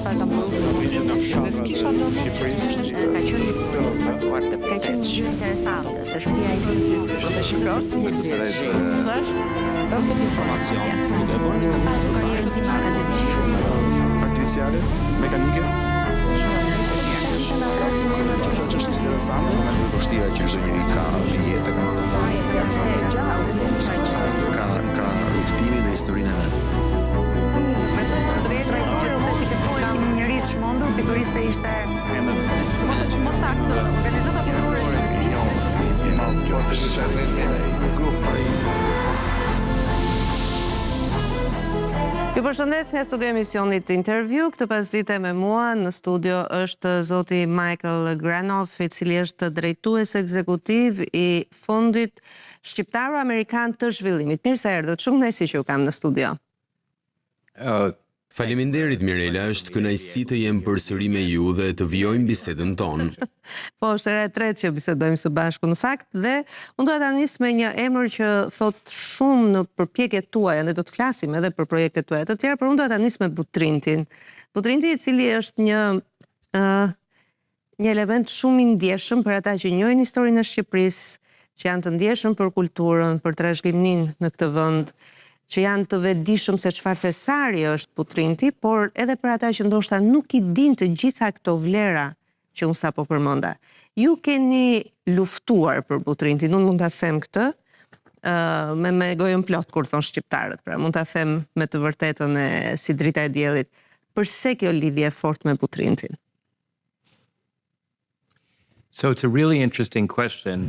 çfarë ka ndodhur. Dhe s'kisha lënë Ka qenë caktuar të ka qenë gjë interesante, se shtëpia ishte për shikosh si e thash, këtë informacion duke bërë një karrierën time akademike. Artificiale, mekanike. Sa që është interesante, me vështira që çdo njeri ka në jetë ka rrugtimin dhe historinë e vet. trajtoi ose tipikohej si një njerëz të çmendur, pikërisht se ishte Më saktë, organizata Ju përshëndes nga studio emisionit Interview. Këtë pasdite me mua në studio është zoti Michael Granoff, i cili është drejtues ekzekutiv i Fondit Shqiptaro-Amerikan të Zhvillimit. Mirë se erdhët, shumë kënaqësi që ju kam në studio. Faleminderit Mirela, është kënaqësi të jem përsëri me ju dhe të vijojmë bisedën tonë. Po, është era e tretë që bisedojmë së bashku në fakt, dhe unë do ta nis me një emër që thot shumë në përpjekjet tuaja, ne do të flasim edhe për projektet tuaja të tjera, por unë do ta nis me Butrintin. Butrinti, i cili është një element shumë i ndjeshëm për ata që njohin historinë e Shqipërisë, që janë të ndjeshëm për kulturën, për trashëgiminë në këtë vend, që janë të vetëdijshëm se çfarë fesari është Butrinti, por edhe për ata që ndoshta nuk i din të gjitha këto vlera që unë sapo përmenda. Ju keni luftuar për Butrintin, unë mund ta them këtë, me gojën plot kur thon shqiptarët, pra mund ta them me të vërtetën si drita e diellit. Përse kjo lidhje e fortë me Butrintin? So it's a really interesting question.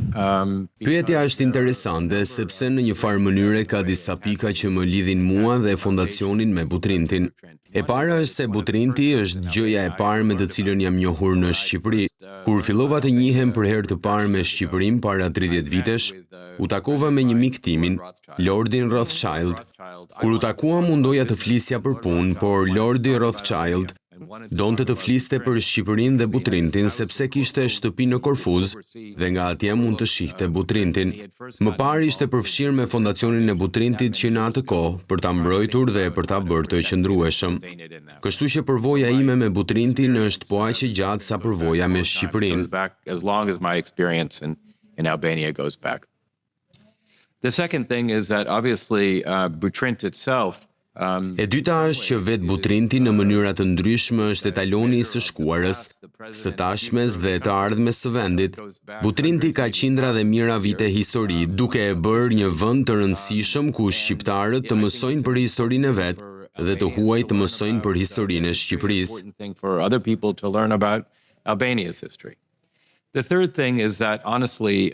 Pyetja është interesante sepse në një farë mënyre ka disa pika që më lidhin mua dhe fondacionin me Butrintin. E para është se Butrinti është gjëja e parë me të cilën jam njohur në Shqipëri. Kur fillova të njihem për herë të parë me Shqipërinë para 30 vitesh, u takova me një mik timin, Lordin Rothschild. Kur u takuam mundoja të flisja për punë, por Lordi Rothschild donte të fliste për Shqipërinë dhe Butrintin sepse kishte shtëpi në Korfuz dhe nga atje mund të shihte Butrintin. Më parë ishte përfshirë me fondacionin e Butrintit që në atë kohë për ta mbrojtur dhe për ta bërë të qëndrueshëm. Kështu që përvoja ime me Butrintin është po aq e gjatë sa përvoja me Shqipërinë. The second thing is that obviously Butrint itself E dyta është që vetë Butrinti në mënyra të ndryshme është etaloni i së shkuarës, së tashmes dhe të ardhmes së vendit. Butrinti ka qindra dhe mira vite histori, duke e bërë një vend të rëndësishëm ku shqiptarët të mësojnë për historinë e vet dhe të huaj të mësojnë për historinë e Shqipërisë. The third thing is that honestly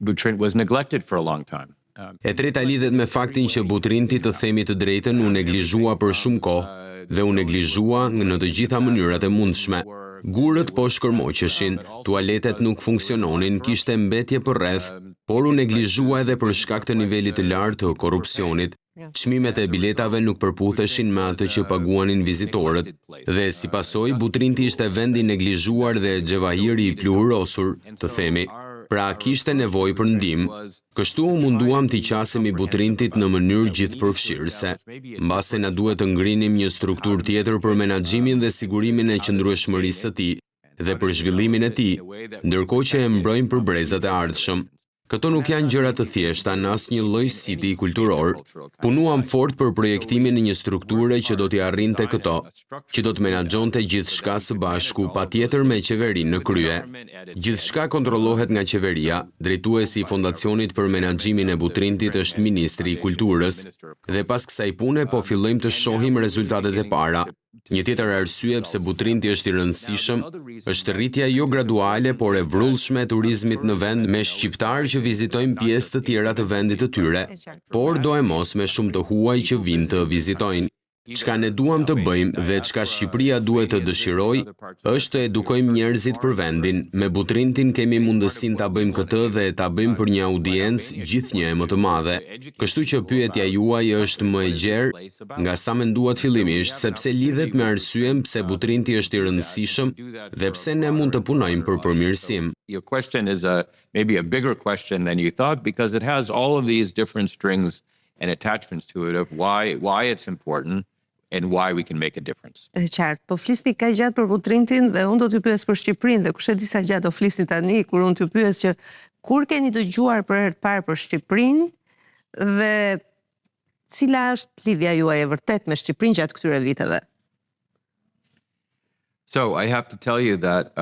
Butrint was neglected for a long time. E treta lidhet me faktin që Butrinti, të themi të drejtën, u neglizhua për shumë kohë dhe u neglizhua në të gjitha mënyrat e mundshme. Gurët po shkërmoqeshin, tualetet nuk funksiononin, kishte mbetje përreth, por u neglizhua edhe për shkak të nivelit të lartë të korrupsionit. Çmimet e biletave nuk përputheshin me atë që paguanin vizitorët dhe si pasojë Butrinti ishte vend i neglizhuar dhe xhevahiri i pluhurosur, të themi. Pra kishte nevojë për ndihmë. Kështu u munduam t'i qasemi Butrintit në mënyrë gjithëpërfshirëse. Mbase na duhet të ngrinim një strukturë tjetër për menaxhimin dhe sigurimin e qëndrueshmërisë së tij dhe për zhvillimin e tij, ndërkohë që e mbrojmë për brezat e ardhshëm. Këto nuk janë gjëra të thjeshta në asnjë lloj siti kulturor. Punuam fort për projektimin e një strukture që do t'i arrinte këto, që do të menaxhonte gjithçka së bashku, patjetër me qeverinë në krye. Gjithçka kontrollohet nga qeveria. Drejtuesi i fondacionit për menaxhimin e Butrintit është ministri i kulturës. Dhe pas kësaj pune po fillojmë të shohim rezultatet e para. Një tjetër arsye pse Butrinti është i rëndësishëm është rritja jo graduale por e vrullshme e turizmit në vend me shqiptarë që vizitojnë pjesë të tjera të vendit të tyre, por do e mos me shumë të huaj që vinë të vizitojnë. Çka ne duam të bëjmë dhe çka Shqipëria duhet të dëshirojë është të edukojmë njerëzit për vendin. Me Butrintin kemi mundësinë ta bëjmë këtë dhe ta bëjmë për një audiencë gjithnjë më të madhe. Kështu që pyetja juaj është më e gjerë nga sa menduat fillimisht, sepse lidhet me arsyen pse Butrinti është i rëndësishëm dhe pse ne mund të punojmë për përmirësim. Your question is maybe a bigger question than you thought because it has all of these different strings and attachments to it of why it's important and why we can make a difference. E qartë, po flisni ka gjatë për Butrintin dhe unë do t'ju pyes për Shqipërinë dhe kush e di sa gjatë do flisni tani kur unë t'ju pyes që kur keni dëgjuar për herë të parë për Shqipërinë dhe cila është lidhja juaj e vërtet me Shqipërinë gjatë këtyre viteve? So I have to tell you that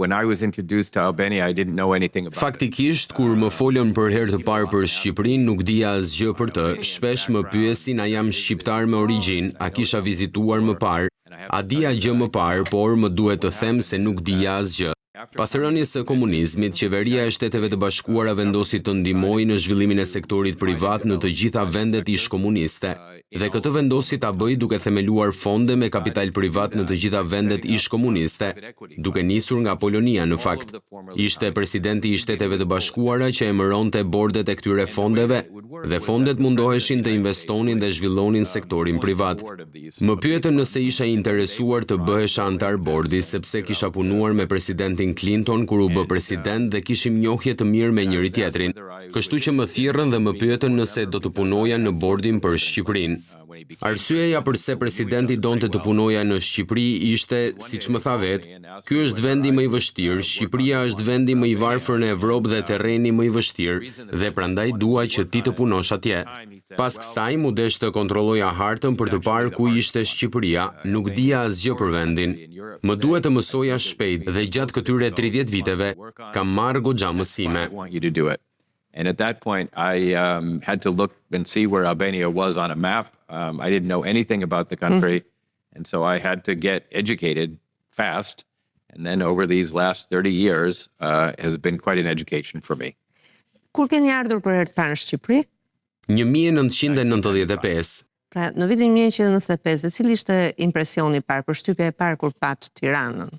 when I was introduced to Albania, I didn't know anything about it. Faktikisht, kur më folën për herë të parë për Shqipërinë, nuk dija asgjë për të. Shpesh më pyesin a jam shqiptar me origjinë, a kisha vizituar më parë, a dija gjë më parë, por më duhet të them se nuk dija asgjë. Pas rënies së komunizmit, qeveria e Shteteve të Bashkuara vendosi të ndihmojë në zhvillimin e sektorit privat në të gjitha vendet ish-komuniste, dhe këtë vendosi ta bëjë duke themeluar fonde me kapital privat në të gjitha vendet ish-komuniste, duke nisur nga Polonia në fakt. Ishte presidenti i Shteteve të Bashkuara që emëronte bordet e këtyre fondeve, dhe fondet mundoheshin të investonin dhe zhvillonin sektorin privat. Më pyetën nëse isha interesuar të bëhesha antar bordi, sepse kisha punuar me presidentin Clinton kur u bë president dhe kishim njohje të mirë me njëri tjetrin. Kështu që më thirrën dhe më pyetën nëse do të punoja në bordin për Shqipërinë. Arsyeja pse presidenti donte të punoja në Shqipëri ishte, siç më tha vetë, ky është vendi më i vështirë, Shqipëria është vendi më i varfër në Evropë dhe terreni më i vështirë, dhe prandaj dua që ti të punosh atje. Pas kësaj mu desh të kontrolloja hartën për të parë ku ishte Shqipëria, nuk dija asgjë për vendin. Më duhet të mësoja shpejt dhe gjatë këtyre 30 viteve kam marrë goxha mësime. And at that point, I had to look and see where Albania was on a map. I didn't know anything about the country, and so I had to get educated fast. And then over these last 30 years has been quite an education for me. Kur keni ardhur për herë të parë në Shqipëri? 1995. Pra, në vitin 1995, dhe cili ishte impresioni i parë, përshtypja e parë kur pat Tiranën?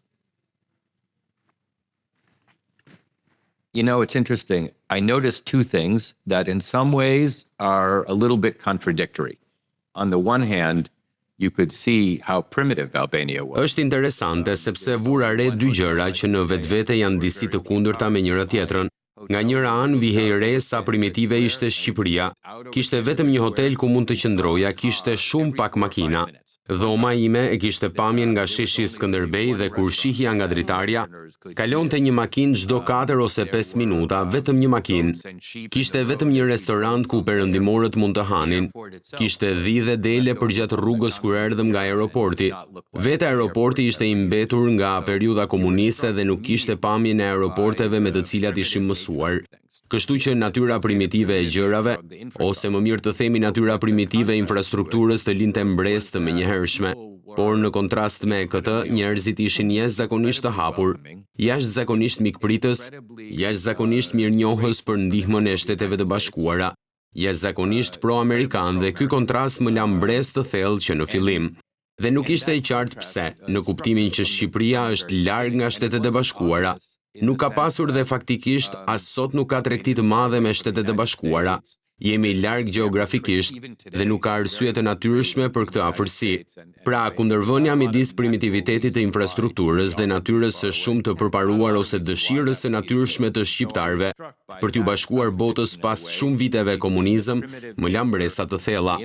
You know, it's interesting. I noticed two things that in some ways are a little bit contradictory. On the one hand, you could see how primitive Albania was. Është interesante sepse vura re dy gjëra që në vetvete janë disi të kundërta me njëra tjetrën. Nga njëra anë vihej re sa primitive ishte Shqipëria. Kishte vetëm një hotel ku mund të qëndroja, kishte shumë pak makina. Dhoma ime e kishte pamjen nga sheshi Skënderbej dhe kur shihja nga dritarja, kalonte një makinë çdo 4 ose 5 minuta, vetëm një makinë. Kishte vetëm një restorant ku perëndimorët mund të hanin. Kishte dhë dhe dele përgjatë rrugës kur erdhëm nga aeroporti. Vetë aeroporti ishte i mbetur nga periudha komuniste dhe nuk kishte pamjen e aeroporteve me të cilat ishim mësuar. Kështu që natyra primitive e gjërave, ose më mirë të themi natyra primitive e infrastrukturës të linte mbresë të menjëhershme, por në kontrast me këtë, njerëzit ishin jashtëzakonisht të hapur, jashtëzakonisht mikpritës, jashtëzakonisht mirënjohës për ndihmën e Shteteve të Bashkuara, jashtëzakonisht pro-amerikan dhe ky kontrast më la mbresë të thellë që në fillim. Dhe nuk ishte e qartë pse, në kuptimin që Shqipëria është larg nga Shtetet e Bashkuara. Nuk ka pasur dhe faktikisht as sot nuk ka tregti të madhe me Shtetet e Bashkuara. Jemi larg gjeografikisht dhe nuk ka arsye të natyrshme për këtë afërsi. Pra, kundërvënia midis primitivitetit të infrastrukturës dhe natyrës së shumë të përparuar ose dëshirës së natyrshme të shqiptarëve për t'u bashkuar botës pas shumë viteve komunizëm, më la mbresa të thella.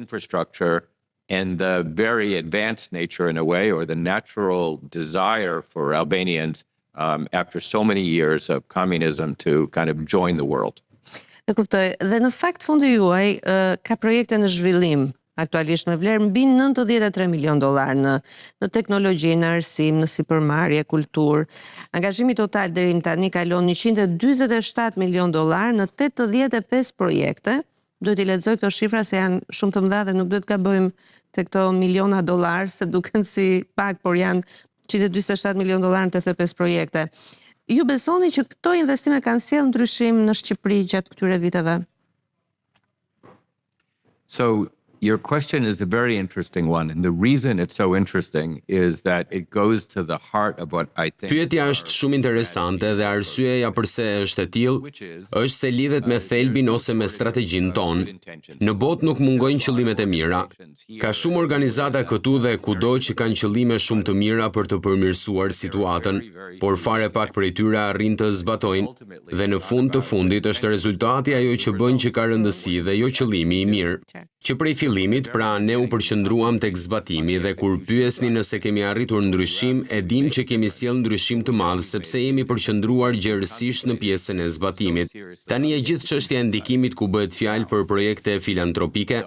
And the very advanced nature in a way, or the natural desire for Albanians after so many years of communism to kind of join the world. E kuptoj. Dhe në fakt fundi juaj ka projekte në zhvillim aktualisht me vlerë mbi $93 milion në teknologji, në arsim, në sipërmarrje, kulturë. Angazhimi total deri më tani kalon $147 milion në 85 projekte. Duhet I lexoj këto shifra se janë shumë të mëdha dhe nuk duhet gabojmë te këto miliona dollar, se duken si pak, por janë $147 milion në 85 projekte. Ju besoni që këto investime kanë sjellë ndryshim në Shqipëri gjatë këtyre viteve? So your question is a very interesting one, and the reason it's so interesting is that it goes to the heart of what I think. Pyetja është shumë interesante dhe arsyeja pse është e tillë është se lidhet me thelbin ose me strategjinë tonë. Në botë nuk mungojnë qëllimet e mira. Ka shumë organizata këtu dhe kudo që kanë qëllime shumë të mira për të përmirësuar situatën, por fare pak prej tyre arrin të zbatojnë dhe në fund të fundit është rezultati ajo që bën që ka rëndësi dhe jo qëllimi I mirë. që prej fillimit, pra ne u përqendruam tek zbatimi dhe kur pyesni nëse kemi arritur ndryshim, e dim që kemi sjell ndryshim të madh sepse jemi përqendruar gjerësisht në pjesën e zbatimit. Tani e gjithë çështja e ndikimit ku bëhet fjalë për projekte filantropike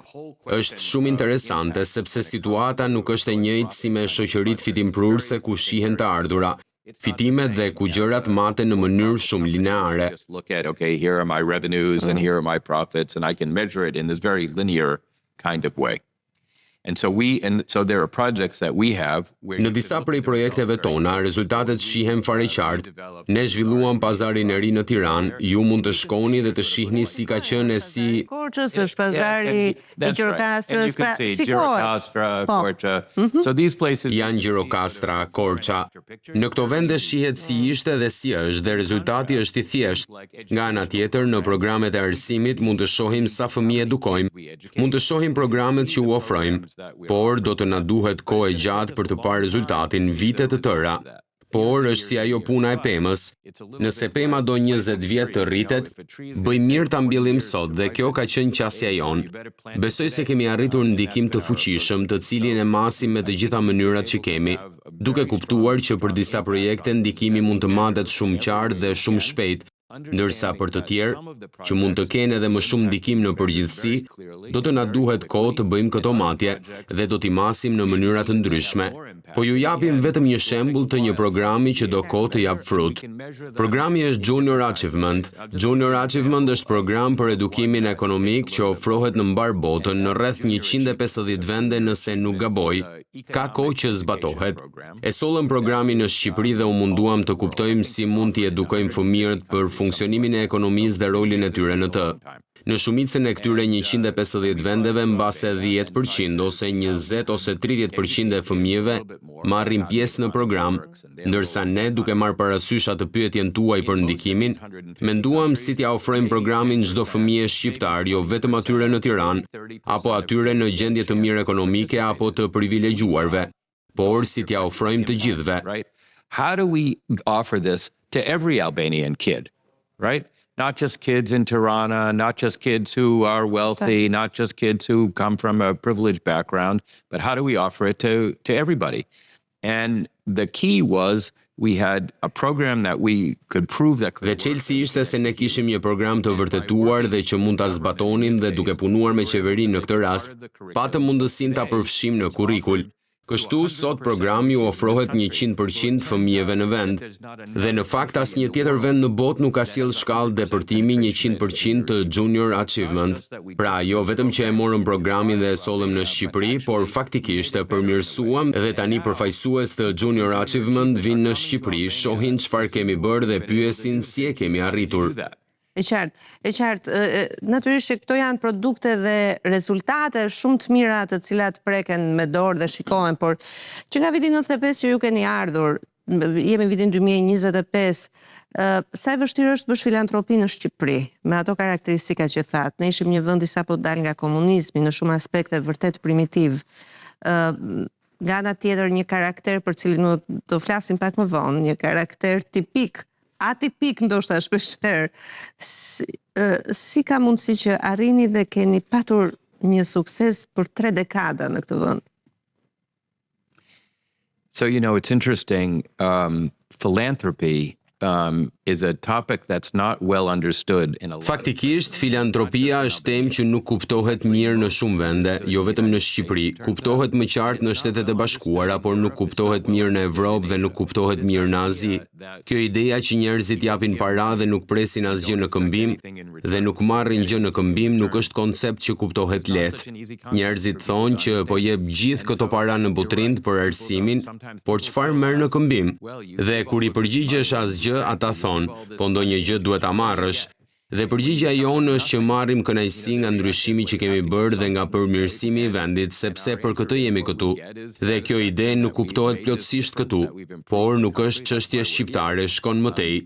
është shumë interesante sepse situata nuk është e njëjtë si me shoqëritë fitimprurse ku shihen të ardhura, fitimet dhe ku gjërat maten në mënyrë shumë lineare. Just look at, okay, here are my revenues and here are my profits, and I can measure it in this very linear kind of way. And so there are projects that we have where Në disa prej projekteve tona, rezultatet shihen fare qartë. Ne zhvilluam pazarin e ri në Tiranë, ju mund të shkoni dhe të shihni si ka qenë e si Korçës është pazari i Gjirokastrës, pra shikohet. Gjirokastra, Korça. So these places janë Gjirokastra, Korça. Në këto vende shihet si ishte dhe si është dhe rezultati është i thjeshtë. Nga ana tjetër, në programet e arsimit mund të shohim sa fëmijë edukojmë, mund të shohim programet që u ofrojmë, por do të na duhet kohë e gjatë për të parë rezultatin, vite të tëra. Por është si ajo puna e pemës. Nëse pema do 20 vjet të rritet, bëj mirë ta mbjellim sot dhe kjo ka qenë qasja jonë. Besoj se kemi arritur ndikim të fuqishëm, të cilin e masim me të gjitha mënyrat që kemi, duke kuptuar që për disa projekte ndikimi mund të matet shumë qartë dhe shumë shpejt, ndërsa për të tjerë, që mund të kenë edhe më shumë ndikim në përgjithësi, do të na duhet kohë të bëjmë këto matje dhe do t'i masim në mënyra të ndryshme. Po ju japim vetëm një shembull të një programi që do kohë të jap frut. Programi është Junior Achievement. Junior Achievement është program për edukimin ekonomik që ofrohet në mbar botën në rreth 150 vende nëse nuk gaboj. Ka kohë që zbatohet. E sollëm programin në Shqipëri dhe u munduam të kuptojmë si mund t'i edukojmë fëmijët për funksionimin e ekonomisë dhe rolin e tyre në të. Në shumicën e këtyre 150 vendeve, mbase 10% ose 20 ose 30% e fëmijëve marrin pjesë në program, ndërsa ne, duke marrë parasysh atë pyetjen tuaj për ndikimin, menduam si t'ia ofrojmë programin çdo fëmijë shqiptar, jo vetëm atyre në Tiranë, apo atyre në gjendje të mirë ekonomike apo të privilegjuarve, por si t'ia ofrojmë të gjithëve. Right? How do we offer this to every Albanian kid, right? Not just kids in Tirana, not just kids who are wealthy, not just kids who come from a privileged background, but how do we offer it to everybody? And the key was we had a program that we could prove that could Dhe çelësi ishte se ne kishim një program të vërtetuar dhe që mund ta zbatonim dhe duke punuar me qeverinë në këtë rast, patëm mundësinë ta përfshim në kurrikul. Kështu, sot programi u ofrohet 100% fëmijëve në vend. Dhe në fakt asnjë tjetër vend në botë nuk ka sjell shkallë depërtimi 100% të Junior Achievement. Pra, jo vetëm që e morëm programin dhe e sollëm në Shqipëri, por faktikisht e përmirësuam dhe tani përfaqësues të Junior Achievement vinë në Shqipëri, shohin çfarë kemi bërë dhe pyesin si e kemi arritur. E qartë, natyrisht që këto janë produkte dhe rezultate shumë të mira të cilat preken me dorë dhe shikohen, por që nga viti 95 që ju keni ardhur, jemi vitin 2025, sa e vështirë është bësh filantropi në Shqipëri, me ato karakteristika që thatë. Ne ishim një vend i sapo dal nga komunizmi në shumë aspekte vërtet primitiv. Nga ana tjetër një karakter për cilin do flasim pak më vonë, një karakter tipik, atipik ndoshta shpeshherë. Si ka mundësi që arrini dhe keni patur një sukses për 3 dekada në këtë vend? So, it's interesting. Philanthropy is a topic that's not well understood in a lot. Faktikisht, filantropia është temë që nuk kuptohet mirë në shumë vende, jo vetëm në Shqipëri. Kuptohet më qartë në Shtetet e Bashkuara, por nuk kuptohet mirë në Evropë dhe nuk kuptohet mirë në Azi. Kjo ideja që njerëzit japin para dhe nuk presin asgjë në këmbim dhe nuk marrin gjë në këmbim nuk është koncept që kuptohet lehtë. Njerëzit thonë që po jep gjithë këto para në butrind për arsimin, por çfarë merr në këmbim? Dhe kur i përgjigjesh asgjë, ata thonë, po ndonjë gjë duhet ta marrësh. Dhe përgjigjja jonë është që marrim kënaqësi nga ndryshimi që kemi bërë dhe nga përmirësimi i vendit, sepse për këtë jemi këtu. Dhe kjo ide nuk kuptohet plotësisht këtu, por nuk është çështje shqiptare, shkon më tej.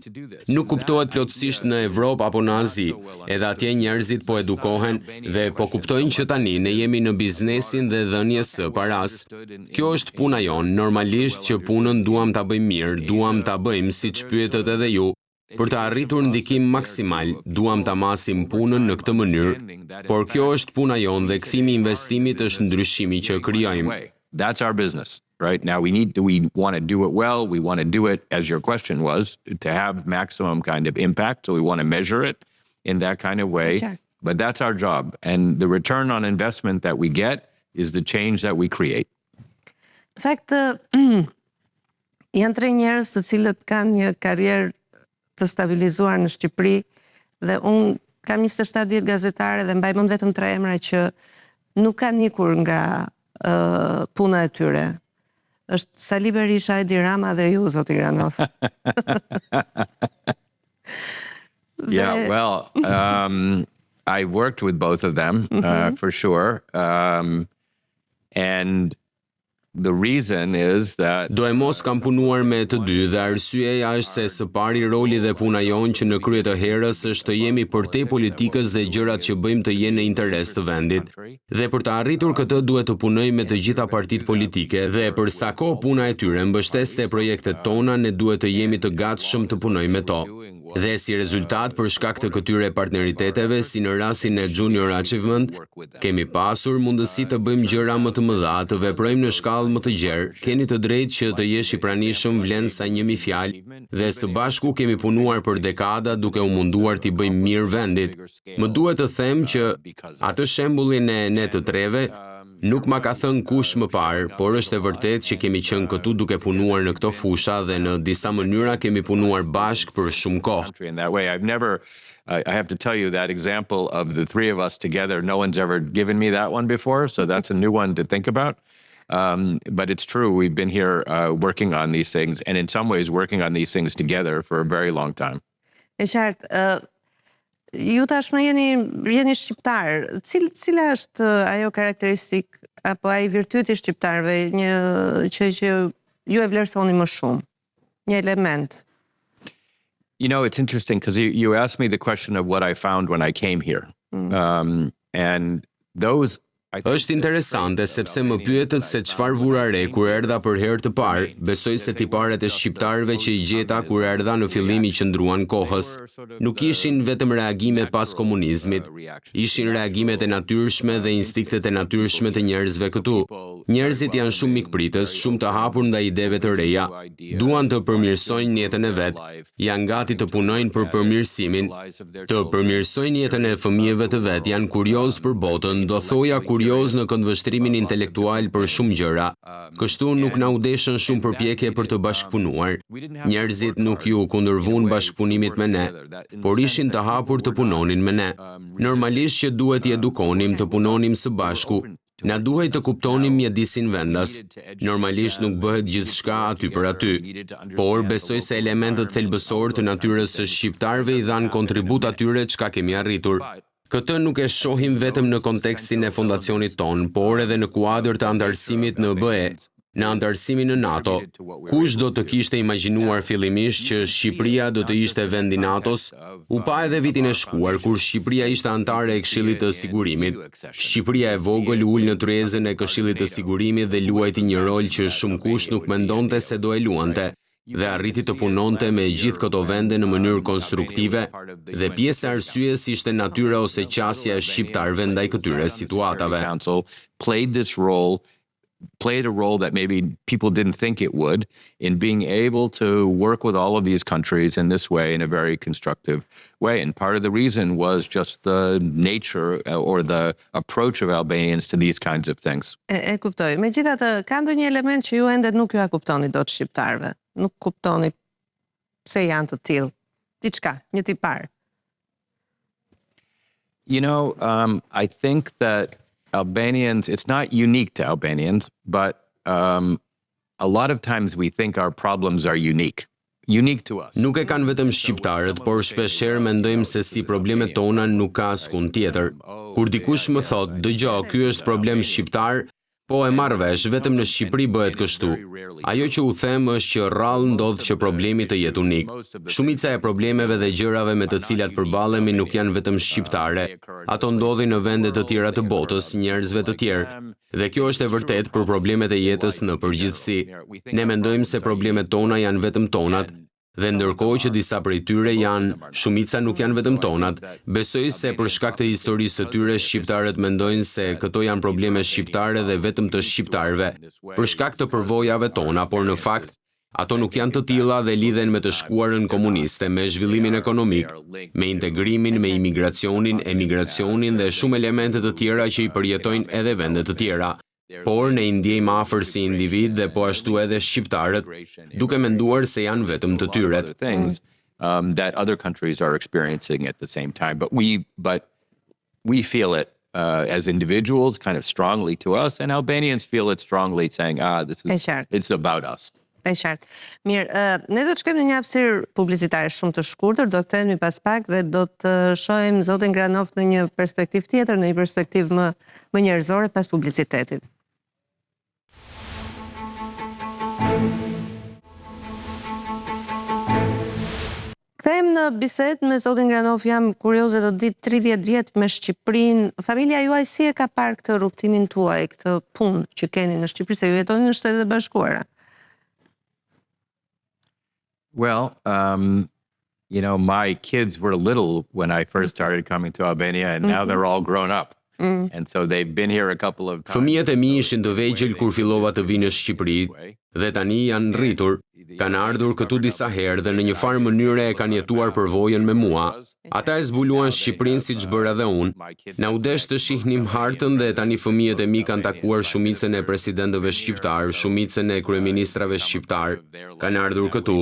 Nuk kuptohet plotësisht në Evropë apo në Azi. Edhe atje njerëzit po edukohen dhe po kuptojnë që tani ne jemi në biznesin dhe dhënies së paras. Kjo është puna jonë, normalisht që punën duam ta bëjmë mirë, duam ta bëjmë siç pyetët edhe ju. Për të arritur ndikim maksimal, duam ta masim punën në këtë mënyrë, por kjo është puna jonë dhe kthimi i investimit është ndryshimi që krijojmë. That's our business, right? Now we want to do it well. We want to do it, as your question was, to have maximum kind of impact. So we want to measure it in that kind of way. Sure. But that's our job. And the return on investment that we get is the change that we create. Në fakt, janë 3 njerëz të cilët kanë një karrierë të stabilizuar në Shqipëri dhe unë kam 27 vjet gazetare dhe mbaj mend vetëm 3 emra që nuk kanë ikur nga puna e tyre. Është Sali Berisha, Edi Rama dhe ju, zoti Granov. Yeah, well, I worked with both of them, for sure. And the reason is that Do e mos kam punuar me të dy dhe arsyeja është se së pari roli dhe puna jonë që në krye të herës është të jemi përtej politikës dhe gjërat që bëjmë të jenë në interes të vendit. Dhe për të arritur këtë duhet të punojmë me të gjitha partitë politike dhe për sa kohë puna e tyre mbështeste projektet tona, ne duhet të jemi të gatshëm të punojmë me to. Dhe si rezultat për shkak të këtyre partneriteteve, si në rastin e Junior Achievement, kemi pasur mundësi të bëjmë gjëra më të mëdha, të veprojmë në shkallë më të gjerë, keni të drejtë që të jesh i pranishëm vlen sa 1000 fjalë, dhe së bashku kemi punuar për dekada duke u munduar t'i bëjmë mirë vendit. Më duhet të them që atë shembullin e ne të treve nuk ma ka thënë kush më parë, por është e vërtet që kemi qenë këtu duke punuar në këto fusha dhe në disa mënyra kemi punuar bashk për shumë kohë. in that way. I have to tell you that example of the 3 of us together, no one's ever given me that one before, so that's a new one to think about. But it's true, we've been here working on these things, and in some ways working on these things together for a very long time. E qartë, ju tashmë jeni shqiptar. Cila është ajo karakteristik apo ai virtyti shqiptarëve që ju e vlerësoni më shumë? Një element. You know, it's interesting because you asked me the question of what I found when I came here. And those Është interesante sepse më pyetët se çfarë vura re kur erdha për herë të parë. Besoj se tiparet e shqiptarëve që i gjeta kur erdha në fillim i qëndruan kohës. Nuk ishin vetëm reagime pas komunizmit, ishin reagimet e natyrshme dhe instiktet e natyrshme të njerëzve këtu. Njerëzit janë shumë mikpritës, shumë të hapur ndaj ideve të reja, duan të përmirësojnë jetën e vet, janë gati të punojnë për përmirësimin, të përmirësojnë jetën e fëmijëve të vet, janë kurioz për botën, do thoja kurioz në këndvështrimin intelektual për shumë gjëra. Kështu nuk na u deshën shumë përpjekje për të bashkëpunuar. Njerëzit nuk ju kundërvun bashkëpunimit me ne, por ishin të hapur të punonin me ne. Normalisht që duhet i edukonim të punonim së bashku. Na duhej të kuptonim mjedisin vendas. Normalisht nuk bëhet gjithçka aty për aty, por besoj se elementët thelbësor të natyrës së shqiptarëve i dhanë kontribut atyre çka kemi arritur. Këtë nuk e shohim vetëm në kontekstin e fondacionit ton, por edhe në kuadër të antarësimit në BE, në antarësimin në NATO. Kush do të kishte imagjinuar fillimisht që Shqipëria do të ishte vend i NATO-s? U pa edhe vitin e shkuar kur Shqipëria ishte antare e Këshillit të Sigurimit. Shqipëria e vogël ul në tryezën e Këshillit të Sigurimit dhe luajti një rol që shumë kush nuk mendonte se do e luante, dhe arriti të punonte me gjithë këto vende në mënyrë konstruktive, dhe pjesë e arsyes ishte natyra ose qasja e shqiptarëve ndaj këtyre situatave. Played a role that maybe people didn't think it would in being able to work with all of these countries in this way, in a very constructive way. And part of the reason was just the nature or the approach of Albanians to these kinds of things. E kuptoj. Megjithatë, ka ndonjë element që ju ende nuk ju a kuptoni dot shqiptarëve. Nuk kuptoni pse janë të tillë. Diçka, një tipar. You know, I think that Albanians, it's not unique to Albanians, but a lot of times we think our problems are unique to us. Nuk e kanë vetëm shqiptarët, por shpeshherë mendojmë se si problemet tona nuk ka askund tjetër. Kur dikush më thot, dëgjoj, ky është problem shqiptar, po e marr vesh, vetëm në Shqipëri bëhet kështu. Ajo që u them është që rrallë ndodh që problemi të jetë unik. Shumica e problemeve dhe gjërave me të cilat përballemi nuk janë vetëm shqiptare. Ato ndodhin në vende të tjera të botës, njerëzve të tjerë. Dhe kjo është e vërtet për problemet e jetës në përgjithësi. Ne mendojmë se problemet tona janë vetëm tonat, Dhe ndërkohë që disa prej tyre janë, shumica nuk janë vetëm tonat, besoj se për shkak të historisë së tyre shqiptarët mendojnë se këto janë probleme shqiptare dhe vetëm të shqiptarëve, për shkak të përvojave tona, por në fakt ato nuk janë të tilla dhe lidhen me të shkuarën komuniste, me zhvillimin ekonomik, me integrimin, me imigracionin, emigracionin dhe shumë elemente të tjera që i përjetojnë edhe vende të tjera. Por ne i ndjejmë afër si individ dhe po ashtu edhe shqiptarët, duke menduar se janë vetëm të tyret. That other countries are experiencing at the same time, but we feel it as individuals kind of strongly to us, and Albanians feel it strongly, saying, it's about us. E qartë. Mirë, ne do të shkojmë në një hapësirë publicitare shumë të shkurtër, do të kthehemi pas pak dhe do të shohim zotin Granov në një perspektivë tjetër, në një perspektivë më njerëzore pas publicitetit. Kthehem në bisedë me zotin Granov, jam kurioze të ditë 30 vjet me Shqipërinë. Familja juaj si e ka parë këtë rrugtimin tuaj, këtë punë që keni në Shqipëri, se ju jetoni në Shtetet e Bashkuara? Well, my kids were little when I first started coming to Albania, and now they're all grown up. And so they've been here a couple of times. Fëmijët e mi ishin të vegjël kur fillova të vi në Shqipëri dhe tani janë rritur. Kanë ardhur këtu disa herë dhe në një farë mënyre e kanë jetuar përvojën me mua. Ata e zbuluan Shqipërinë siç bëra dhe unë. Na u desh të shihnim hartën dhe tani fëmijët e mi kanë takuar shumicën e presidentëve shqiptar, shumicën e kryeministrave shqiptar. Kanë ardhur këtu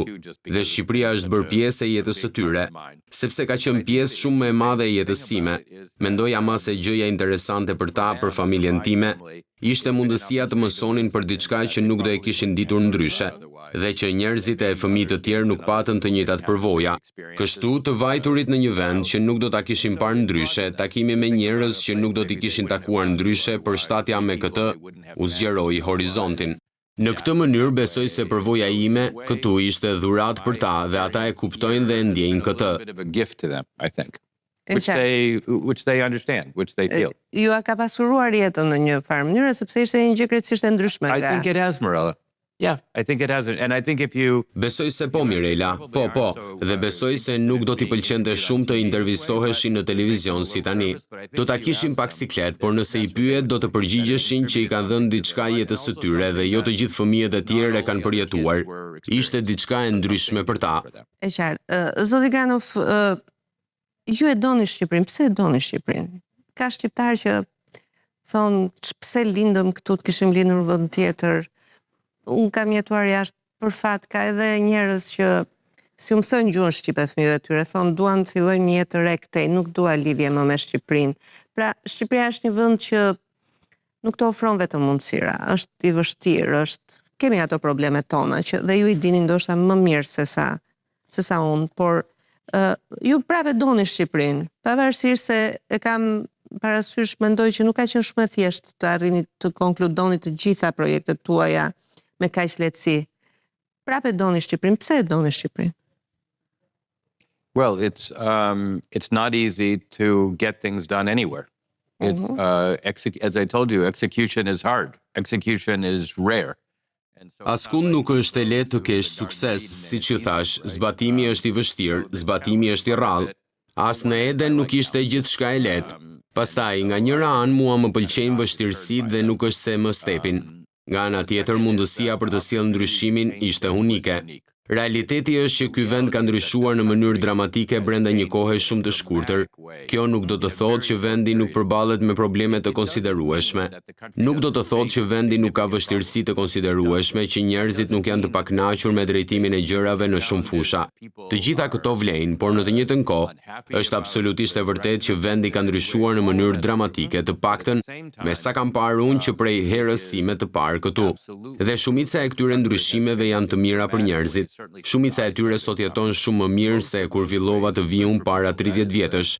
dhe Shqipëria është bërë pjesë e jetës së tyre, sepse ka qenë pjesë shumë më e madhe e jetës sime. Mendoj ama se gjëja interesante për ta, për familjen time, ishte mundësia të mësonin për diçka që nuk do e kishin ditur ndryshe, dhe që njerëzit e fëmijë të tjerë nuk patën të njëjtat përvoja. Kështu të vajturit në një vend që nuk do ta kishin parë ndryshe, takimi me njerëz që nuk do t'i kishin takuar ndryshe, përshtatja me këtë u zgjeroi horizontin. Në këtë mënyrë besoj se përvoja ime këtu ishte dhuratë për ta dhe ata e kuptojnë dhe ndjejnë këtë. Which they understand, which they feel. Ju a ka pasuruar jetën në një farë mënyrë, sepse ishte një gjë krejtësisht e ndryshme nga. I think it has, Marella. Yeah, I think it has. And I think if you... Besoj se po, Mirela, po, dhe besoj se nuk do t'i pëlqente shumë të intervistoheshin në televizion si tani. Do ta kishin pak siklet, por nëse i pyet do të përgjigjeshin që i kanë dhënë diçka jetës së tyre dhe jo të gjithë fëmijët e tjerë e kanë përjetuar. Ishte diçka e ndryshme për ta. E qartë. Zoti Granov, ju e doni Shqipërinë, pse e doni Shqipërinë? Ka shqiptarë që thonë, pse lindëm këtu, të kishim lindur vend tjetër. Unë kam jetuar jashtë, për fat ka edhe njerëz që si u mësojnë gjuhën shqipe fëmijëve të tyre, thonë duan të fillojnë një jetë re këtej, nuk dua lidhje më me Shqipërinë. Pra, Shqipëria është një vend që nuk të ofron vetëm mundësira, është i vështirë, kemi ato problemet tona që dhe ju i dini ndoshta më mirë se sa unë, por ju prapë doni Shqipërinë, pavarësisht se e kam parasysh, mendoj që nuk ka qenë shumë e thjeshtë të arrini të konkludoni të gjitha projektet tuaja me kaq lehtësi. Prapë doni Shqipërinë, pse e doni Shqipërinë? Well, it's not easy to get things done anywhere. It's as I told you, execution is hard. Execution is rare. Askund nuk është e lehtë të kesh sukses, siç ju thash, zbatimi është i vështirë, zbatimi është i rrallë. As në Eden nuk ishte gjithçka e lehtë. Pastaj, nga njëra anë mua më pëlqejnë vështirësitë dhe nuk është se më stepin. Nga ana tjetër, mundësia për të sjellë ndryshimin ishte unike. Realiteti është që ky vend ka ndryshuar në mënyrë dramatike brenda një kohe shumë të shkurtër. Kjo nuk do të thotë që vendi nuk përballet me probleme të konsiderueshme. Nuk do të thotë që vendi nuk ka vështirësi të konsiderueshme, që njerëzit nuk janë të pakënaqur me drejtimin e gjërave në shumë fusha. Të gjitha këto vlejnë, por në të njëjtën kohë është absolutisht e vërtetë që vendi ka ndryshuar në mënyrë dramatike, të paktën me sa kam parë unë që prej herës sime të parë këtu. Dhe shumica e këtyre ndryshimeve janë të mira për njerëzit. Shumica e tyre sot jeton shumë më mirë se kur fillova të vi unë para 30 vjetësh.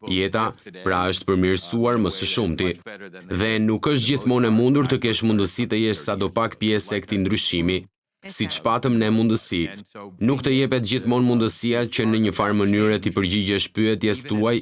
Jeta, pra, është përmirësuar më së shumti. Dhe nuk është gjithmonë e mundur të kesh mundësi të jesh sadopak pjesë e këtij ndryshimi. siç patëm ne mundësi. Nuk të jepet gjithmonë mundësia që në një farë mënyrë t'i përgjigjesh pyetjes tuaj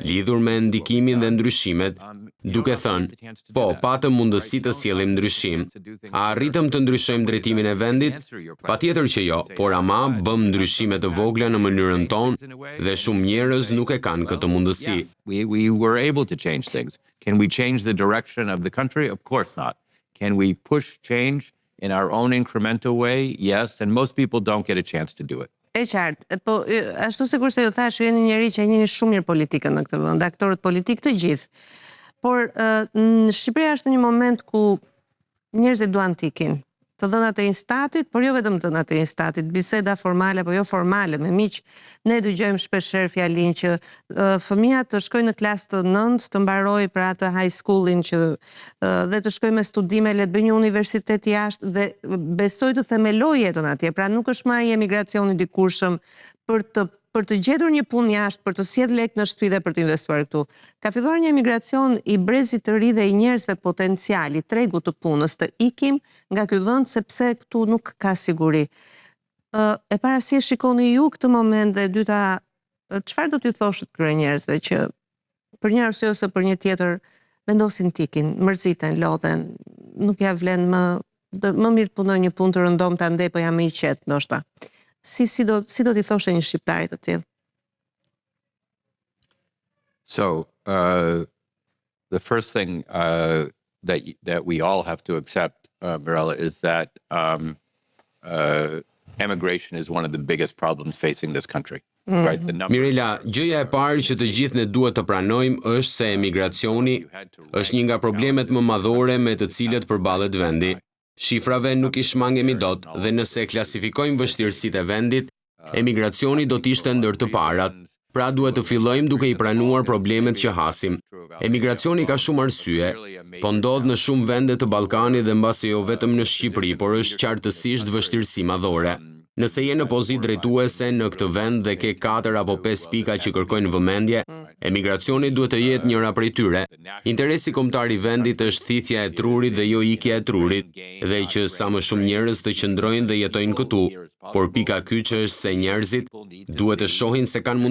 lidhur me ndikimin dhe ndryshimet, duke thënë, po, patëm mundësi të sjellim ndryshim. A arritëm të ndryshojmë drejtimin e vendit? Patjetër që jo, por ama bëm ndryshime të vogla në mënyrën tonë dhe shumë njerëz nuk e kanë këtë mundësi. We were able to change things. Can we change the direction of the country? Of course not. Can we push change in our own incremental way? Yes, and most people don't get a chance to do it. E qartë, po ashtu sikur se ju thash, ju jeni njëri që e njeni shumë mirë politikën në këtë vend, aktorët politik të gjithë. Por në Shqipëri është një moment ku njerëzit duan të ikin. Të dhënat e instatit, por jo vetëm të dhënat e instatit, biseda formale, po jo formale, me miq, ne dëgjojmë shpeshherë fjalin që fëmia të shkojë në klasë të 9, të mbarojë për atë high schoolin që dhe të shkojë me studime, le të bëjë një universitet jashtë dhe besoj të themeloj jetën atje. Pra nuk është më ai emigracioni dikurshëm për të gjetur një punë jashtë, për të sjellë lek në shtëpi dhe për të investuar këtu. Ka filluar një emigracion i brezit të ri dhe i njerëzve potencial, i tregut të punës, të ikim nga ky vend sepse këtu nuk ka siguri. E para si e shikoni ju këtë moment dhe dyta, çfarë do t'ju thoshit këtyre njerëzve që për një arsye ose për një tjetër vendosin t'ikin, mërziten, lodhen, nuk ja vlen më mirë punoj një punë të rëndomta andej po jam më i qetë ndoshta. Si do t'i thoshe një shqiptarit të tillë? So, the first thing that we all have to accept, Mirella, is that emigration is one of the biggest problems facing this country. Right? The number Mirela, gjëja e parë që të gjithë ne duhet të pranojmë është se emigracioni është një nga problemet më madhore me të cilët përballet vendi. Shifrave nuk I shmangemi dot dhe nëse klasifikojmë vështirësitë e vendit, emigracioni do t'ishte ndër të parat. Pra duhet të fillojmë duke I pranuar problemet që hasim. Emigracioni ka shumë arsye, po ndodh në shumë vende të Ballkanit dhe mbase jo vetëm në Shqipëri, por është qartësisht vështirësi madhore. Nëse je në pozitë drejtuese në këtë vend dhe ke 4 apo 5 pika që kërkojnë vëmendje, emigracioni duhet të jetë njëra prej tyre. Interesi kombëtar I vendit është thithja e trurit dhe jo ikja e trurit, dhe që sa më shumë njerëz të qëndrojnë dhe jetojnë këtu. Por pika kyçe është se njerëzit duhet të shohin se kanë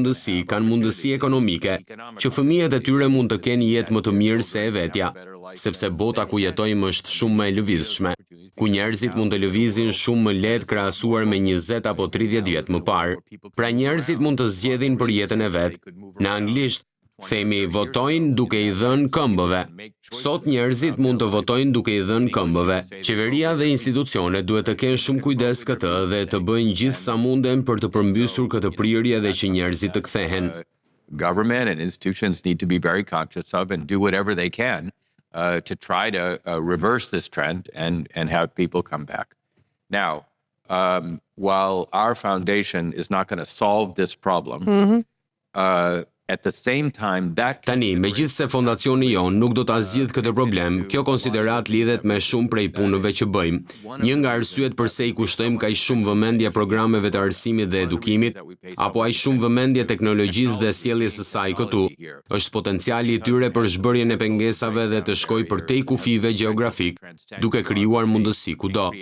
mundësi ekonomike, që fëmijët e tyre mund të kenë jetë më të mirë se e vetja, sepse bota ku jetojmë është shumë më e lëvizshme, ku njerëzit mund të lëvizin shumë më lehtë krahasuar me 20 apo 30 vjet më parë. Pra njerëzit mund të zgjedhin për jetën e vet. Në anglisht themi votojnë duke I dhënë këmbëve. Sot njerëzit mund të votojnë duke I dhënë këmbëve. Qeveria dhe institucionet duhet të kenë shumë kujdes këtë dhe të bëjnë gjithë sa munden për të përmbysur këtë prirje dhe që njerëzit të kthehen. Government and institutions need to be very conscious of and do whatever they can to try to reverse this trend and have people come back. Now, while our foundation is not going to solve this problem, at the same time, that Tani, megjithse fondacioni jon nuk do ta zgjidh këtë problem, kjo konsiderat lidhet me shumë prej punëve që bëjmë. Një nga arsyet pse I kushtojmë kaq shumë vëmendje programeve të arsimit dhe edukimit, apo aq shumë vëmendje teknologjisë dhe sjelljes së saj këtu, është potenciali I tyre për zhbërjen e pengesave dhe të shkojë përtej kufive gjeografik, duke krijuar mundësi kudo.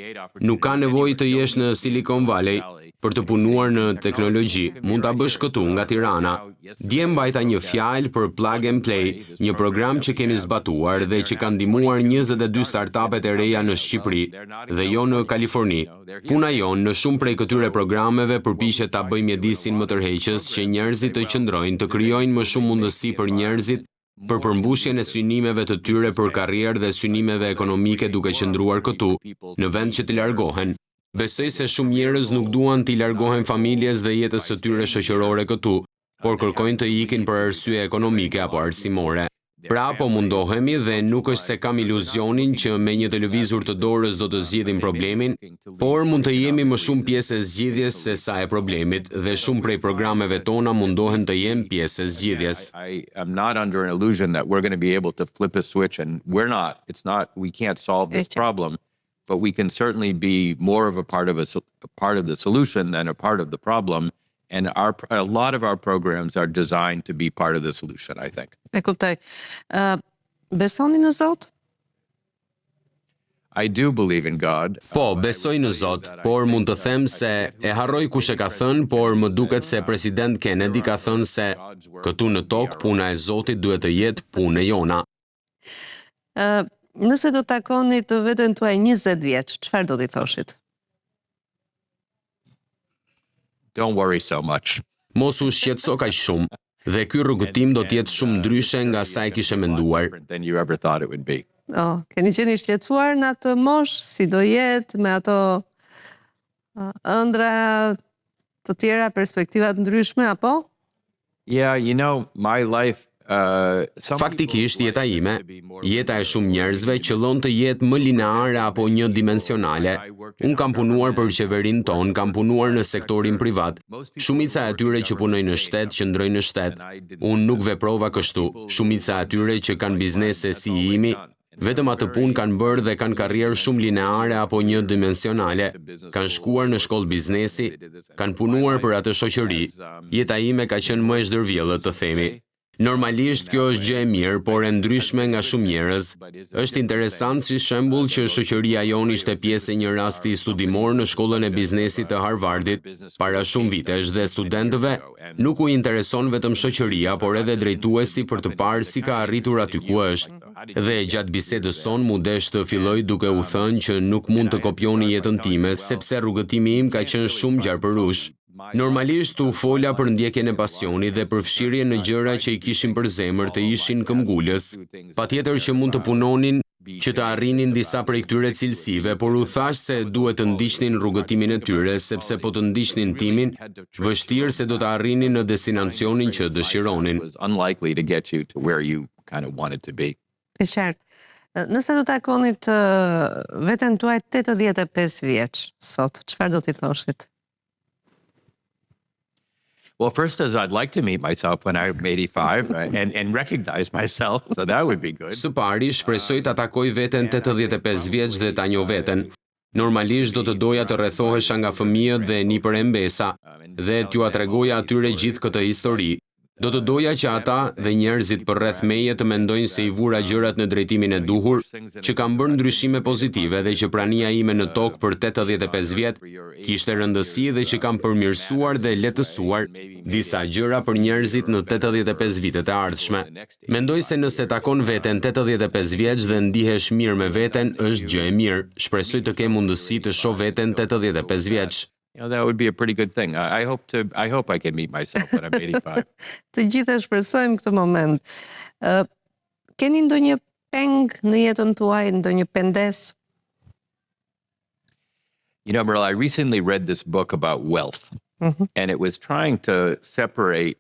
Nuk ka nevojë të jesh në Silicon Valley për të punuar në teknologji, mund ta bësh këtu nga Tirana. Dje mbajta një fjalë për Plug and Play, një program që kemi zbatuar dhe që ka ndihmuar 22 startupet e reja në Shqipëri dhe jo në Kaliforni. Puna jon në shumë prej këtyre programeve përpiqet ta bëjë mjedisin më tërheqës që njerëzit të qëndrojnë, të krijojnë më shumë mundësi për njerëzit për përmbushjen e synimeve të tyre për karrierë dhe synimeve ekonomike duke qëndruar këtu, në vend që të largohen. Besoj se shumë njerëz nuk duan t'i largohen familjes dhe jetës së tyre shoqërore këtu, por kërkojnë të ikin për arsye ekonomike apo arsimore. Pra po mundohemi dhe nuk është se kam iluzionin që me një televizor të dorës do të zgjidhim problemin, por mund të jemi më shumë pjesë e zgjidhjes se sa e problemit dhe shumë prej programeve tona mundohen të jenë pjesë e zgjidhjes. I am not under an illusion that we're going to be able to flip a switch, and we're not. It's not. We can't solve this problem, but we can certainly be more of a part of the solution than a part of the problem. And a lot of our programs are designed to be part of the solution, I think. E kuptoj. Besoni në Zot? I do believe in God. Po, besoj në Zot, por mund të them se e harroj kush e ka thënë, por më duket se president Kennedy ka thënë se këtu në tokë puna e Zotit duhet të jetë punë e jona. Nëse do takoni të veten tuaj 20 vjeç, çfarë do t'i thoshit? Don't worry so much. Mos u shqetëso kaq shumë, dhe ky rrugëtim do të jetë shumë ndryshe nga sa e kishe menduar. Different than you ever thought it would be. Keni qenë i shqetësuar në atë moshë, si do jetë, me ato ëndra të tjera, perspektivat ndryshme, apo? Yeah, you know, my life Faktikisht, jeta ime, jeta e shumë njerëzve qëllon të jetë më lineare apo një dimensionale. Unë kam punuar për qeverinë tonë, kam punuar në sektorin privat. Shumica e atyre që punojnë në shtet, qëndrojnë në shtet. Unë nuk veprova kështu. Shumica e atyre që kanë biznese si i imi, vetëm atë punë kanë bërë dhe kanë karrierë shumë lineare apo një dimensionale. Kanë shkuar në shkollë biznesi, kanë punuar për atë shoqëri. Jeta ime ka qenë më e zhdërvjellët, të themi. Normalisht kjo është gjë e mirë, por e ndryshme nga shumë njerëz. Është interesant si shembull që shoqëria jonë ishte pjesë e një rasti studimor në shkollën e biznesit të Harvardit para shumë vitesh dhe studentëve nuk u intereson vetëm shoqëria, por edhe drejtuesi për të parë si ka arritur aty ku është. Dhe gjatë bisedës son mu desh të filloj duke u thënë që nuk mund të kopjoni jetën time sepse rrugëtimi im ka qenë shumë gjarpërush. Normalisht u fola për ndjekjen e pasionit dhe për fshirjen në gjëra që i kishin për zemër të ishin këmbgulës. Patjetër që mund të punonin që të arrinin disa prej këtyre cilësive, por u thash se duhet të ndiqnin rrugëtimin e tyre, sepse po të ndiqnin timin, vështirë se do të arrinin në destinacionin që dëshironin. E qartë. Nëse do takonit veten tuaj 85 vjeç sot, çfarë do t'i thoshit? Well, first, as I'd like to meet myself when I'm 85 and recognize myself, so that would be good. Së pari, shpresoj ta takoj veten 85 vjeç dhe ta njoh veten. Normalisht do të doja të rrethohesha nga fëmijët dhe nipër e mbesa dhe t'ju tregoja atyre gjithë këtë histori. Do të doja që ata dhe njerëzit përreth meje të mendojnë se i vura gjërat në drejtimin e duhur, që kam bërë ndryshime pozitive dhe që prania ime në tokë për 85 vjet kishte rëndësi dhe që kam përmirësuar dhe lehtësuar disa gjëra për njerëzit në 85 vitet e ardhshme. Mendoj se nëse takon veten 85 vjeç dhe ndihesh mirë me veten, është gjë e mirë. Shpresoj të kem mundësi të shoh veten 85 vjeç. You know, that would be a pretty good thing. I hope I can meet myself when I'm 85. Të gjithë e shpresojmë këtë moment. Keni ndonjë peng në jetën tuaj, ndonjë pendes? You know, Merle, I recently read this book about wealth, and it was trying to separate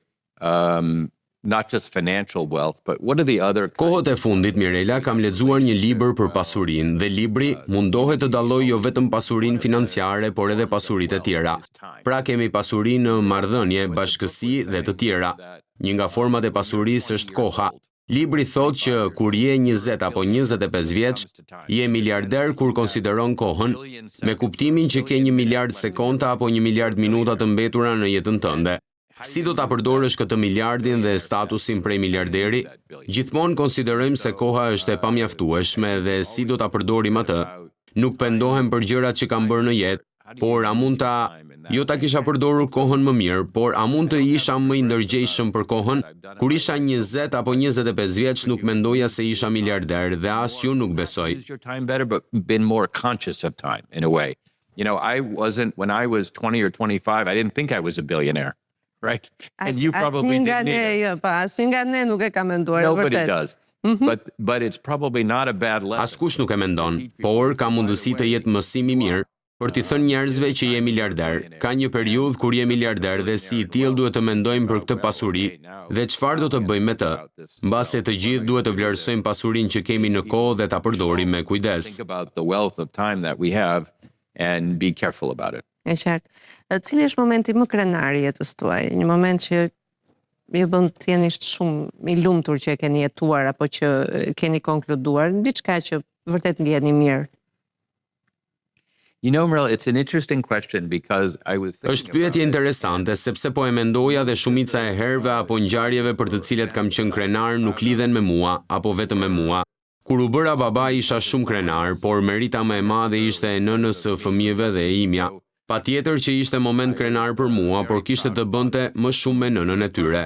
not just financial wealth, but what are the other... Kohët e fundit, Mirela, kam lexuar një libër për pasurinë dhe libri mundohet të dallojë jo vetëm pasurinë financiare, por edhe pasuritë e tjera. Pra kemi pasurinë në marrëdhënie, bashkësi dhe të tjera. Një nga format e pasurisë është koha. Libri thotë që kur je 20 apo 25 vjeç, je miliarder kur konsideron kohën, me kuptimin që ke 1 miliard sekonda apo 1 miliard minuta të mbetura në jetën tënde. Si do ta përdorësh këtë miliardin dhe statusin prej miliarderi? Gjithmonë konsiderojmë se koha është e pamjaftueshme dhe si do ta përdorim atë. Nuk pendohem për gjërat që kam bërë në jetë, por a mund jo ta kisha përdorur kohën më mirë, por a mund të isha më i ndërgjegjshëm për kohën? Kur isha 20 apo 25 vjeç nuk mendoja se isha miliarder dhe as ju nuk besoj. You know, I wasn't, when I was 20 or 25, I didn't think I was a billionaire. Right? And you probably didn't either. Asnjë nga ne nuk e ka menduar, Nobody vërtet. does. But it's probably not a bad lesson. Askush nuk e mendon, por ka mundësi të jetë mësim i mirë për t'i thënë njerëzve që je miliarder. Ka një periudhë kur je miliarder dhe si i tillë duhet të mendojmë për këtë pasuri dhe çfarë do të bëjmë me të. Mbase të gjithë duhet të vlerësojmë pasurinë që kemi në kohë dhe ta përdorim me kujdes. Think about the wealth of time that we have and be careful about it. E qartë. Cili është momenti më krenar i jetës tuaj? Një moment që ju bën të jeni shumë i lumtur që e keni jetuar apo që keni konkluduar, diçka që vërtet ndjeni mirë. You know, Merle, it's an interesting question because I was thinking Është pyetje interesante sepse po e mendoja dhe shumica e herëve apo ngjarjeve për të cilet kam qenë krenar nuk lidhen me mua apo vetëm me mua. Kur u bëra baba isha shumë krenar, por merita më e madhe ishte e nënës së fëmijëve dhe e imja. Patjetër që ishte moment krenar për mua, por kishte të bënte më shumë me nënën e tyre.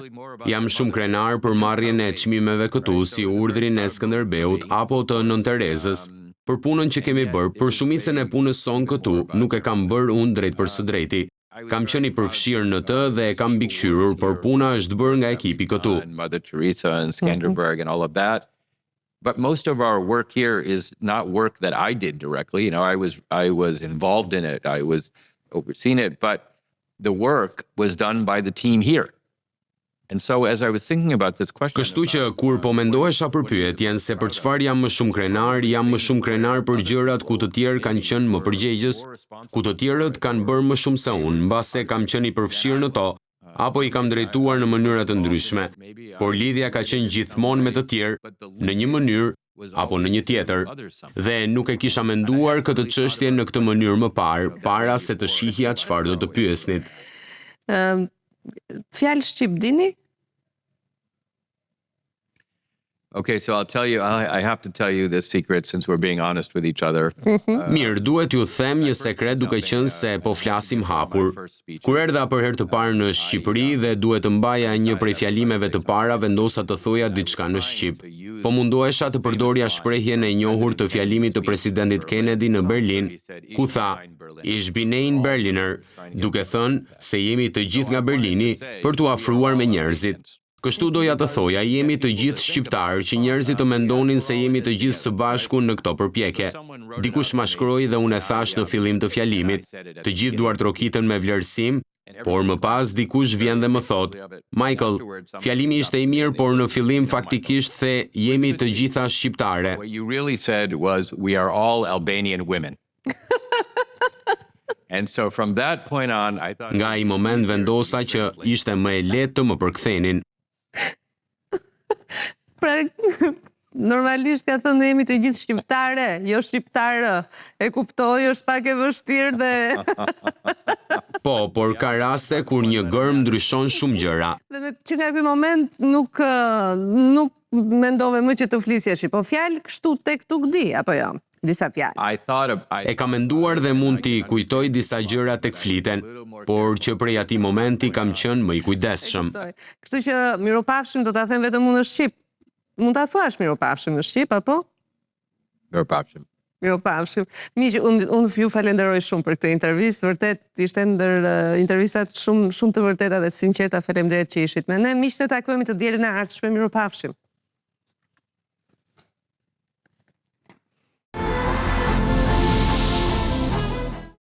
Jam shumë krenar për marrjen e çmimeve këtu, si urdhrin e Skënderbeut apo të Nën Terezës, për punën që kemi bërë. Për shumicën e punës son këtu, nuk e kam bërë unë drejt për së drejti. Kam qenë i përfshirë në të dhe e kam mbikëqyrur, por puna është bërë nga ekipi këtu. And Mother Teresa and Skanderberg and all of that. But most of our work here is not work that I did directly. You know, I was involved in it. I was overseeing it, but the work was done by the team here. And so as I was thinking about this question, Kështu që kur po mendohesha për pyetjen se për çfarë jam më shumë krenar për gjërat ku të tjerë kanë qenë më përgjegjës, ku të tjerët kanë bërë më shumë se unë, mbase kam qenë i përfshirë në to, apo i kam drejtuar në mënyra të ndryshme. Por lidhja ka qenë gjithmonë me të tjerë, në një mënyrë apo në një tjetër, dhe nuk e kisha menduar këtë çështje në këtë mënyrë më parë, para se të shihja çfarë do të pyesnit. Fjalë shqip dini? okay, so I'll tell you, I have to tell you this secret since we're being honest with each other. Mirë, duhet ju them një sekret duke qenë se po flasim hapur. Kur erdha për herë të parë në Shqipëri dhe duhet të mbaja një prej fjalimeve të para, vendosa të thoja diçka në shqip. Po mundohesha të përdorja shprehjen e njohur të fjalimit të presidentit Kennedy në Berlin, ku tha, "Ich bin ein Berliner", duke thënë se jemi të gjithë nga Berlini për t'u afruar me njerëzit. Kështu doja të thoja, jemi të gjithë shqiptarë, që njerëzit të mendonin se jemi të gjithë së bashku në këto përpjekje. Dikush ma shkroi dhe unë e thash në fillim të fjalimit, të gjithë duart rokitën me vlerësim, por më pas dikush vjen dhe më thot, Michael, fjalimi ishte i mirë, por në fillim faktikisht the jemi të gjitha shqiptare. What you really said was, we are all Albanian women. And so from that point on, I thought... Nga ai moment vendosa që ishte më e lehtë të më përkthenin. Pra, normalisht ka thënë jemi të gjithë shqiptare, jo shqiptarë. E kuptoj, është pak e vështirë dhe... Po, por ka raste kur një gërm ndryshon shumë gjëra. Dhe që nga ky moment nuk mendove më që të flisjesh, po fjalë kështu tek tuk di, apo jo? Disa fjalë. I thought of... E kam menduar dhe mund t'i kujtoj disa gjëra tek fliten, por që prej atij momenti kam qenë më i kujdesshëm. Kështu që miropafshim do ta them vetëm unë në shqip. Mund ta thuash miropafshim në shqip, apo? Miropafshim. Miropafshim. Miq, unë ju falenderoj shumë për këtë intervistë, vërtet ishte ndër intervistat shumë të vërteta dhe sinqerta. Faleminderit që ishit me ne. Miq, ne takohemi të dielën e ardhshme. Miropafshim.